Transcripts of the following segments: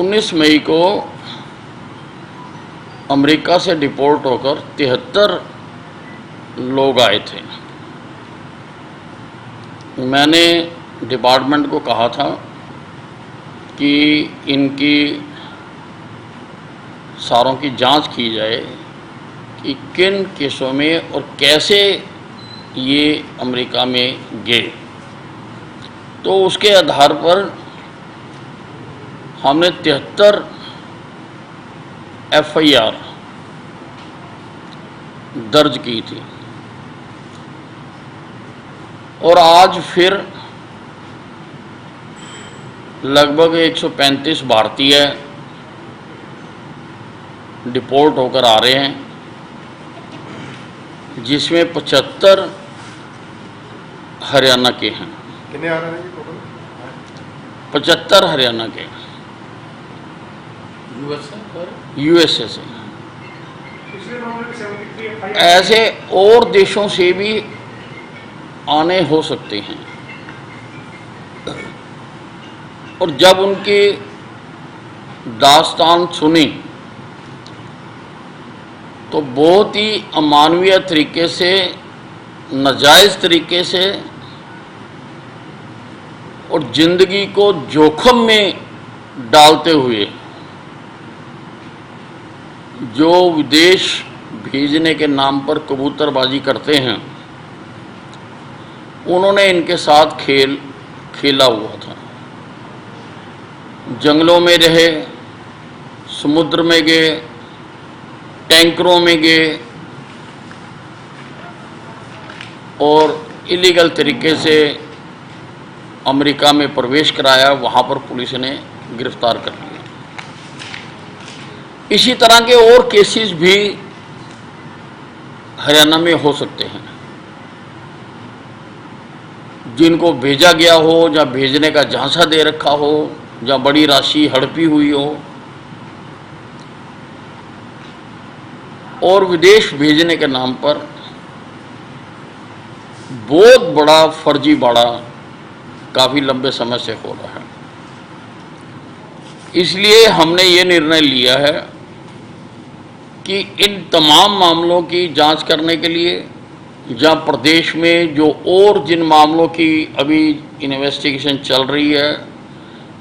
19 मई को अमेरिका से डिपोर्ट होकर 73 लोग आए थे। मैंने डिपार्टमेंट को कहा था कि इनकी सारों की जांच की जाए कि किन केसों में और कैसे ये अमेरिका में गए। तो उसके आधार पर हमने 73 FIR दर्ज की थी और आज फिर लगभग 135 भारतीय डिपोर्ट होकर आ रहे हैं, जिसमें 75 हरियाणा के हैं। कितने आ रहे हैं टोटल? 75 हरियाणा के, USA से। ऐसे और देशों से भी आने हो सकते हैं। और जब उनकी दास्तान सुनी तो बहुत ही अमानवीय तरीके से, नाजायज़ तरीके से और जिंदगी को जोखिम में डालते हुए जो विदेश भेजने के नाम पर कबूतरबाजी करते हैं, उन्होंने इनके साथ खेल खेला हुआ था। जंगलों में रहे, समुद्र में गए, टैंकरों में गए और इलीगल तरीके से अमेरिका में प्रवेश कराया। वहाँ पर पुलिस ने गिरफ्तार कर लिया। इसी तरह के और केसेस भी हरियाणा में हो सकते हैं, जिनको भेजा गया हो या भेजने का झांसा दे रखा हो या बड़ी राशि हड़पी हुई हो और विदेश भेजने के नाम पर बहुत बड़ा फर्जीवाड़ा काफ़ी लंबे समय से हो रहा है। इसलिए हमने ये निर्णय लिया है कि इन तमाम मामलों की जांच करने के लिए या प्रदेश में जो और जिन मामलों की अभी इन्वेस्टिगेशन चल रही है,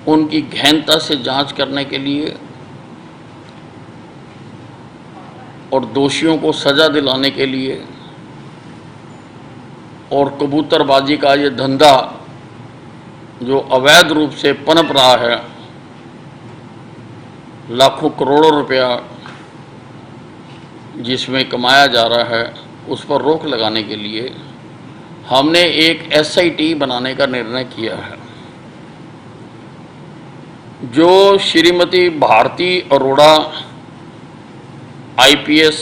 उनकी गहनता से जांच करने के लिए और दोषियों को सज़ा दिलाने के लिए और कबूतरबाजी का ये धंधा जो अवैध रूप से पनप रहा है, लाखों करोड़ों रुपया जिसमें कमाया जा रहा है, उस पर रोक लगाने के लिए हमने एक SIT बनाने का निर्णय किया है। जो श्रीमती भारती अरोड़ा IPS,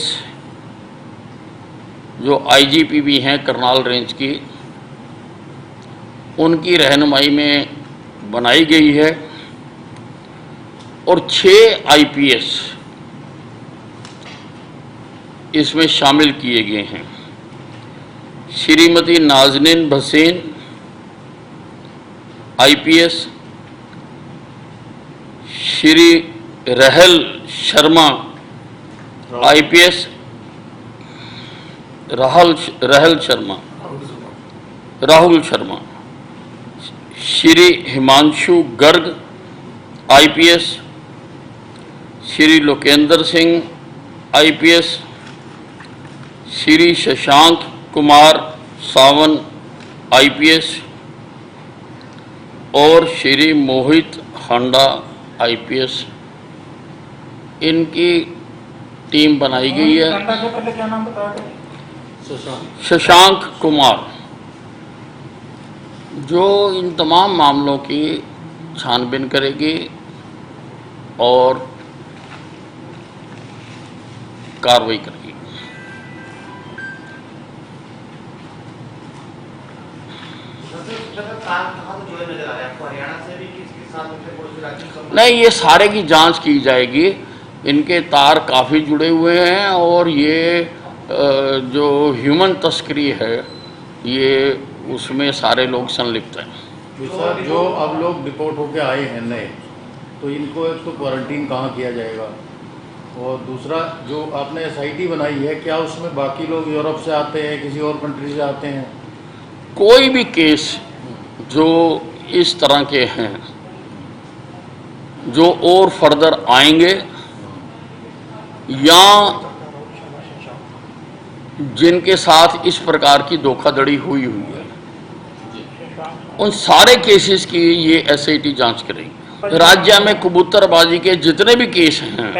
जो IGP भी हैं करनाल रेंज की, उनकी रहनुमाई में बनाई गई है और 6 IPS इसमें शामिल किए गए हैं। श्रीमती नाज़नीन भसीन IPS, श्री रहल Sharma IPS, Rahul Sharma, Shri Himanshu Garg IPS, Shri Lokendra Singh IPS, Shri Shashank Kumar सावन IPS और श्री मोहित हांडा IPS, इनकी टीम बनाई गई है। क्या नाम बताया? शशांक कुमार, जो इन तमाम मामलों की छानबीन करेगी और कार्रवाई करेगी। नहीं, ये सारे की जांच की जाएगी। इनके तार काफ़ी जुड़े हुए हैं और ये जो ह्यूमन तस्करी है, ये उसमें सारे लोग संलिप्त हैं। सर, जो अब लोग डिपोर्ट होके आए हैं नए, तो इनको एक तो क्वारंटीन कहाँ किया जाएगा, और दूसरा जो आपने SIT बनाई है, क्या उसमें बाकी लोग यूरोप से आते हैं, किसी और कंट्री से आते हैं? कोई भी केस जो इस तरह के हैं, जो और फर्दर आएंगे या जिनके साथ इस प्रकार की धोखाधड़ी हुई है, उन सारे केसेस की ये SIT जांच करेगी। राज्य में कबूतरबाजी के जितने भी केस हैं,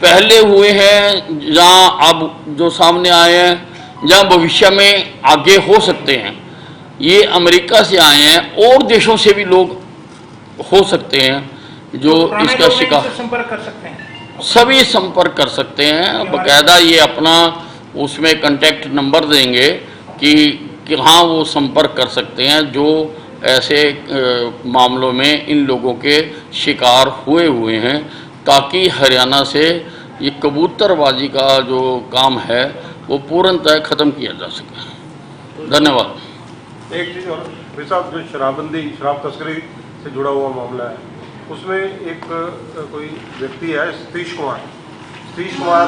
पहले हुए हैं, जहाँ अब जो सामने आए हैं, जहाँ भविष्य में आगे हो सकते हैं, ये अमेरिका से आए हैं और देशों से भी लोग हो सकते हैं जो इसका शिकार, संपर्क कर सकते हैं, सभी संपर्क कर सकते हैं। बाकायदा ये अपना उसमें कांटेक्ट नंबर देंगे कि हाँ वो संपर्क कर सकते हैं जो ऐसे मामलों में इन लोगों के शिकार हुए हैं, ताकि हरियाणा से ये कबूतरबाजी का जो काम है वो पूर्णतः ख़त्म किया जा सके। धन्यवाद। एक चीज़ और भाई साहब, जो शराबबंदी, शराब तस्करी से जुड़ा हुआ मामला है, उसमें एक कोई व्यक्ति है सतीश कुमार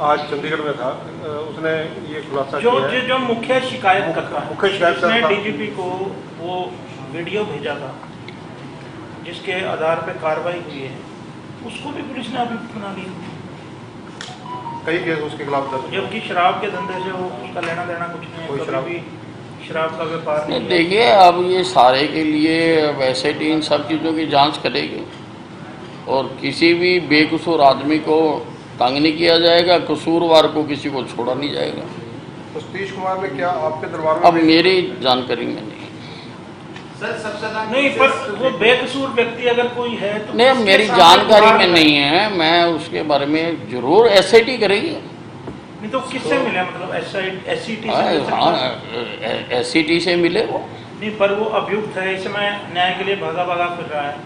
आज चंडीगढ़ में था, उसने ये खुलासा किया है। जो मुख्य शिकायत करता है, मुख्य शिकायत DGP को वो वीडियो भेजा था जिसके आधार पर कार्रवाई हुई है, उसको भी पुलिस ने अभियुक्त बना लिया। कई केस उसके खिलाफ दर्ज, जबकि शराब के धंधे से वो उसका लेना देना कुछ नहीं है, कोई कभी भी शराब का व्यापार नहीं है। देखिए, अब ये सारे के लिए वैसे इन सब चीज़ों की जांच करेगी और किसी भी बेकसूर आदमी को तंग नहीं किया जाएगा, कसूरवार को किसी को छोड़ा नहीं जाएगा। तो सतीश कुमार ने क्या आपके दरबार में? अब मेरी जानकारी में नहीं, सर सबसे ज्यादा नहीं, पर वो बेकसूर व्यक्ति अगर कोई है तो नहीं, मेरी जानकारी में नहीं है। मैं उसके बारे में जरूर SIT करेगी। नहीं तो किससे मिले, मतलब SIT से? SIT से मिले वो नहीं, पर वो अभियुक्त है, इस समय न्याय के लिए भागा फिर रहा है,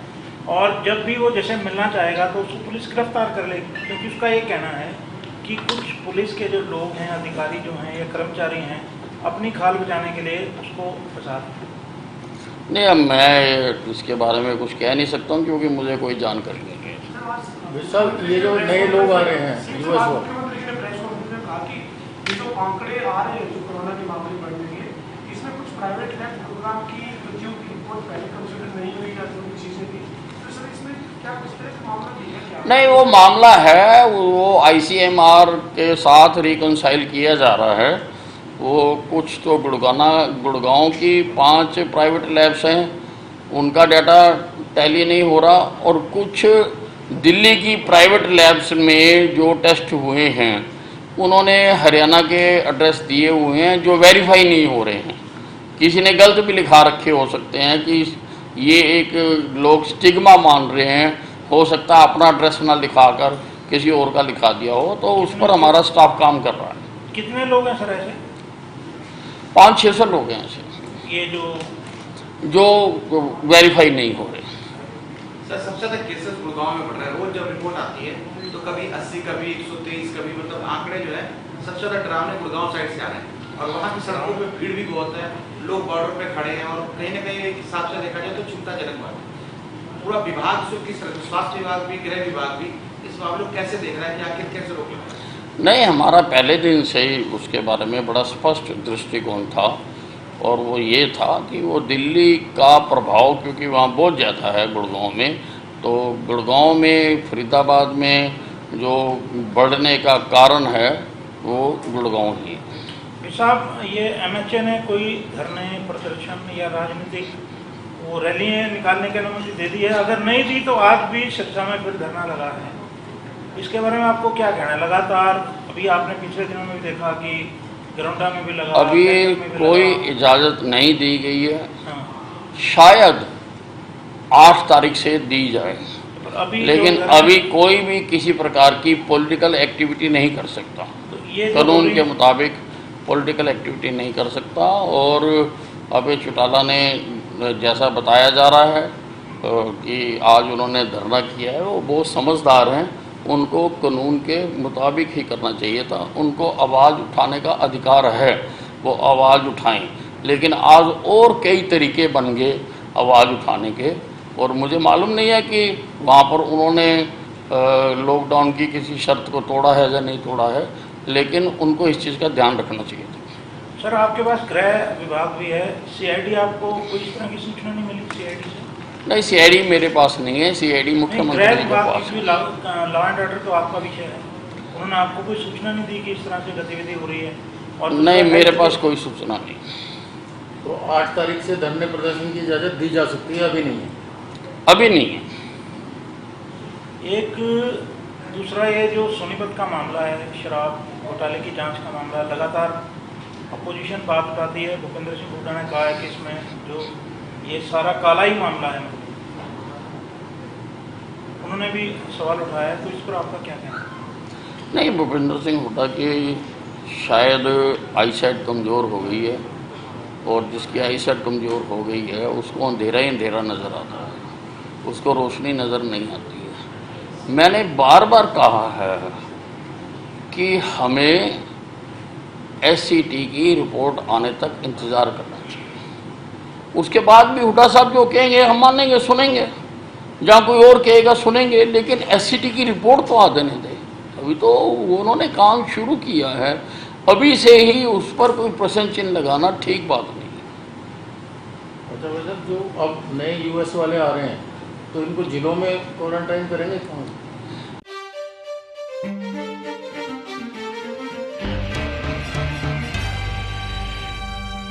और जब भी वो जैसे मिलना चाहेगा तो उसको पुलिस गिरफ्तार कर लेगी, क्योंकि उसका ये कहना है कि कुछ पुलिस के जो लोग हैं, अधिकारी जो हैं या कर्मचारी हैं, अपनी खाल बचाने के लिए उसको फंसा नहीं। अब मैं इसके बारे में कुछ कह नहीं सकता हूँ क्योंकि मुझे कोई जानकारी नहीं है। सर, ये जो नए लोग आ रहे हैं US वाले, मुख्यमंत्री ने प्रेस कॉन्फ्रेंस में कहा कि ये जो आंकड़े आ रहे हैं, जो कोरोना के मामले बढ़ रही है, इसमें कुछ प्राइवेट लैब प्रोग्राम की मृत्यु की रिपोर्ट पहले कंसिडर नहीं हुई या जो भी चीजें थी, तो सर इसमें क्या कुछ तरह का मामला नहीं है क्या? नहीं, वो मामला है, वो ICMR के साथ रिकंसाइल किया जा रहा है। वो कुछ तो गुड़गांव की 5 प्राइवेट लैब्स हैं, उनका डाटा टैली नहीं हो रहा, और कुछ दिल्ली की प्राइवेट लैब्स में जो टेस्ट हुए हैं उन्होंने हरियाणा के एड्रेस दिए हुए हैं जो वेरीफाई नहीं हो रहे हैं। किसी ने गलत भी लिखा रखे हो सकते हैं कि ये एक लोग स्टिग्मा मान रहे हैं, हो सकता है अपना एड्रेस ना लिखाकर किसी और का लिखा दिया हो, तो उस पर हमारा स्टाफ काम कर रहा है। कितने लोग हैं सर ऐसे? 500-600 लोग हैं ऐसे ये जो वेरीफाई नहीं हो रहे। सर, सबसे ज़्यादा केसेस गुड़गांव में बढ़ रहे हैं। रोज जब रिपोर्ट आती है तो कभी 80, कभी 123, कभी मतलब आंकड़े जो है सबसे ज़्यादा डरावने गुड़गांव साइड से आ रहे हैं, और वहाँ की सड़कों पे भीड़ भी बहुत है, लोग बॉर्डर पे खड़े हैं, और कहीं ना कहीं एक हिसाब से देखा जाए तो चिंताजनक बात है। पूरा विभाग, स्वास्थ्य विभाग भी, गृह विभाग भी इस मामले को कैसे देख रहा है कि आखिर कैसे रोके? नहीं, हमारा पहले दिन से ही उसके बारे में बड़ा स्पष्ट दृष्टिकोण था, और वो ये था कि वो दिल्ली का प्रभाव क्योंकि वहाँ बहुत ज़्यादा है गुड़गांव में, तो गुड़गांव में, फरीदाबाद में जो बढ़ने का कारण है वो गुड़गांव ही। साहब, ये MHA ने कोई धरने, प्रदर्शन या राजनीतिक वो रैलियाँ निकालने की अनुमति दे दी है, अगर नहीं दी तो आज भी सिरसा में फिर धरना लगा है, इसके बारे में आपको क्या कहना है? लगातार अभी आपने पिछले दिनों में भी देखा कि गरौंडा में भी लगा, अभी कोई इजाज़त नहीं दी गई है। हाँ। शायद 8 तारीख से दी जाए, लेकिन अभी कोई भी किसी प्रकार की पॉलिटिकल एक्टिविटी नहीं कर सकता, कानून के मुताबिक पॉलिटिकल एक्टिविटी नहीं कर सकता। और अभी चौटाला ने जैसा बताया जा रहा है कि आज उन्होंने धरना किया है, वो बहुत समझदार हैं, उनको कानून के मुताबिक ही करना चाहिए था। उनको आवाज़ उठाने का अधिकार है, वो आवाज़ उठाएं, लेकिन आज और कई तरीके बन गए आवाज़ उठाने के, और मुझे मालूम नहीं है कि वहाँ पर उन्होंने लॉकडाउन की किसी शर्त को तोड़ा है या नहीं तोड़ा है, लेकिन उनको इस चीज़ का ध्यान रखना चाहिए था। सर आपके पास गृह विभाग भी है, सीआईडी, आपको कोई इस तरह की सूचना नहीं मिली सीआईडी से? नहीं, सीआईडी मेरे पास नहीं है, सीआईडी गृह मुख्यमंत्री के विभाग पास की है। लॉ एंड ऑर्डर तो आपका विषय है, उन्होंने आपको कोई सूचना नहीं दी कि इस तरह से गतिविधि हो रही है? और नहीं, मेरे पास कोई सूचना नहीं। तो 8 तारीख से धरने प्रदर्शन की इजाज़त दी जा सकती है, अभी नहीं है? अभी नहीं है। एक दूसरा ये जो सोनीपत का मामला है, शराब घोटाले की जांच का मामला, लगातार अपोजिशन बात उठाती है। भूपेंद्र सिंह हुड्डा ने कहा है कि इसमें जो ये सारा काला ही मामला है, उन्होंने भी सवाल उठाया है, तो इस पर आपका क्या कहना है? नहीं, भूपेंद्र सिंह हुड्डा की शायद आईसाइट कमज़ोर हो गई है, और जिसकी आईसाइट कमज़ोर हो गई है उसको अंधेरा ही अंधेरा नज़र आता है, उसको रोशनी नज़र नहीं आती है। मैंने बार बार कहा है कि हमें एससीटी की रिपोर्ट आने तक इंतज़ार करना चाहिए। उसके बाद भी हुड्डा साहब जो कहेंगे हम मानेंगे, सुनेंगे, जहाँ कोई और कहेगा सुनेंगे, लेकिन एससीटी की रिपोर्ट तो आ देने दें। अभी तो उन्होंने काम शुरू किया है, अभी से ही उस पर कोई प्रश्न चिन्ह लगाना ठीक बात नहीं है। अच्छा वैसे जो अब नए यूएस वाले आ रहे हैं तो इनको जिलों में क्वारंटाइन करेंगे कहाँ?